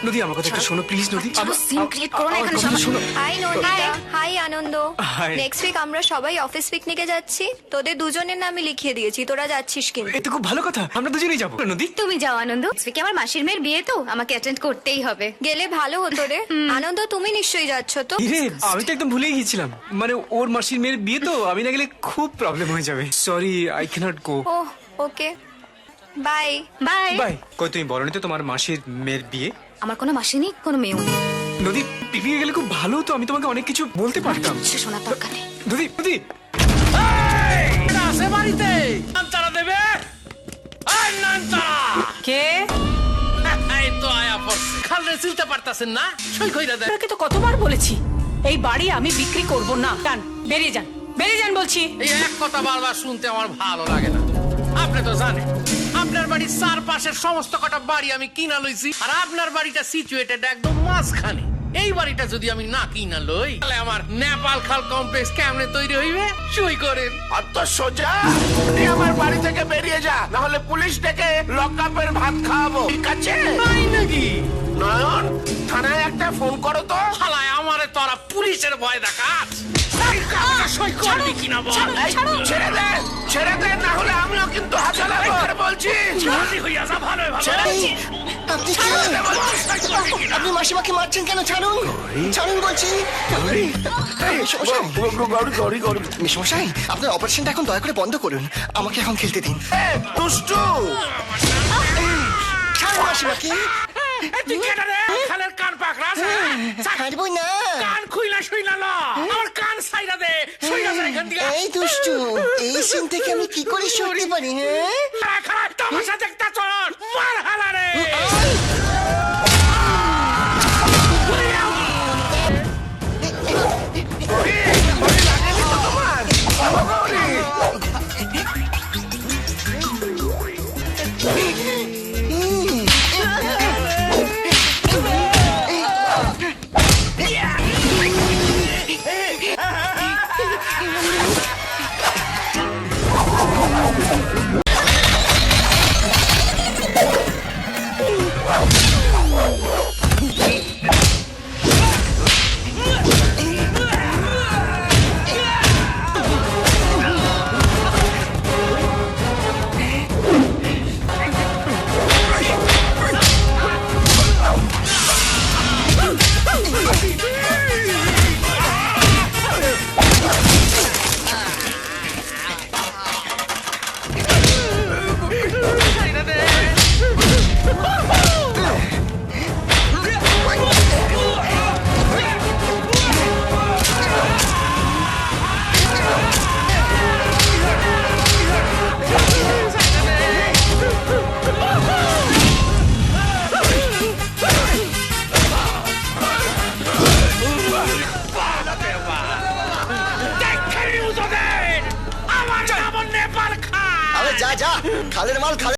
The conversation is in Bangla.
নদী আমার কথা একটু শোনো প্লিজ নদী। সিন ক্রিয়েট করো না এখানে কথা শোনো। হাই নন্দিতা, হাই আনন্দ। Hi. নেক্সট উইক আমরা সবাই অফিস পিকনিকে যাচ্ছি। তোদের দুজনের নামে লিখিয়ে দিয়েছি, তোরা যাচ্ছিস কিন্তু। এটা খুব ভালো কথা, আমরা দুজনেই যাবো। নদী তুমি যাও আনন্দ, আজকে আমার মাসির মেয়ের বিয়ে তো আমাকে অ্যাটেন্ড করতেই হবে। গেলে ভালো হতো রে। আনন্দ তুমি নিশ্চয়ই যাচ্ছ তো? ইরে আমি তো একদম ভুলেই গেছিলাম, মানে ওর মাসির মেয়ের বিয়ে তো, আমি না গেলে খুব প্রবলেম হয়ে যাবে। Sorry I cannot go. Oh okay, bye. Bye. Bye. কই তুমি বলনি তো তোমার মাসির মেয়ের বিয়ে? আমার কোনো মাসি নেই, কোনো মেয়েও নেই। নদী পিকনিকে গেলে খুব ভালো হতো, আমি তোমাকে অনেক কিছু বলতে পারতাম। সে শোনার দরকার নেই। নদী নদী আছে বাড়িতে নানচারা দেবে। এই নানচারা কে? এই তো আয়া পড়ছে, খালরে চিনতে পারতাছেন না? সই কইরা দেন। আপনাকে তো কতবার বলেছি এই বাড়ি আমি বিক্রি করব না। যান, বেরিয়ে যান, বেরিয়ে যান বলছি। এই এক কথা বারবার শুনতে আমার ভালো লাগে না। আপনি তো জানেন আপনার বাড়ির চারপাশের সমস্ত কটা বাড়ি আমি কিনা লইছি, আর আপনার বাড়িটা সিচুয়েটেড একদম মাঝখানে। এই বাড়িটা যদি আমি না কিনা লই, তাহলে আমার নেপাল খাল কমপ্লেক্স কেমনে তৈরি হইবে? সই করেন। অত সোজা তুই আমার বাড়ি থেকে বেরিয়ে যা, না হলে পুলিশ ডেকে লকআপের ভাত খাওয়াবো, ঠিক আছে? তাই নাকি? নয়ন, থানায় একটা ফোন করো তো। হালায় আমারে তোরা পুলিশের ভয় দেখাস। এই কাগজে সই করবি কিনা বল? এই, ছেড়ে দে, ছেড়ে দে, না হলে আমিও কিন্তু হাতে লাগবো, বলছি। রাজি হইয়া যা, ভালোই ভালো। ছেড়ে দে। আপনি কি ছেড়ে দে বলছি, সই করবি কিনা? আপনি মাসিমাকে মারছেন কেন? ছাড়ুন, ছাড়ুন বলছি। মেশমশাই, আপনার অপারেশনটা এখন দয়া করে বন্ধ করুন, আমাকে এখন খেলতে দিন। এ, দুষ্টু। ছাড়ুন মাসিমাকে। এই তুই কেটে দে, খালের কান পাকড়া আছে। ছাড়বো না। কান খুইলা শুইলা ল, আমার কান সাইরা দে, সইরা যায় এখান থেকে। এই দুষ্টু, এই সিন থেকে আমি কি করে সরতে পারি? হ্যাঁ, খাড়া খাড়া তামাশা দেখতা চল, মার হালা রে। লাগেনি তো তোমার? ও গৌরী। আমার নাম নেপাল খা। আরে যা যা, খালের মাল খালে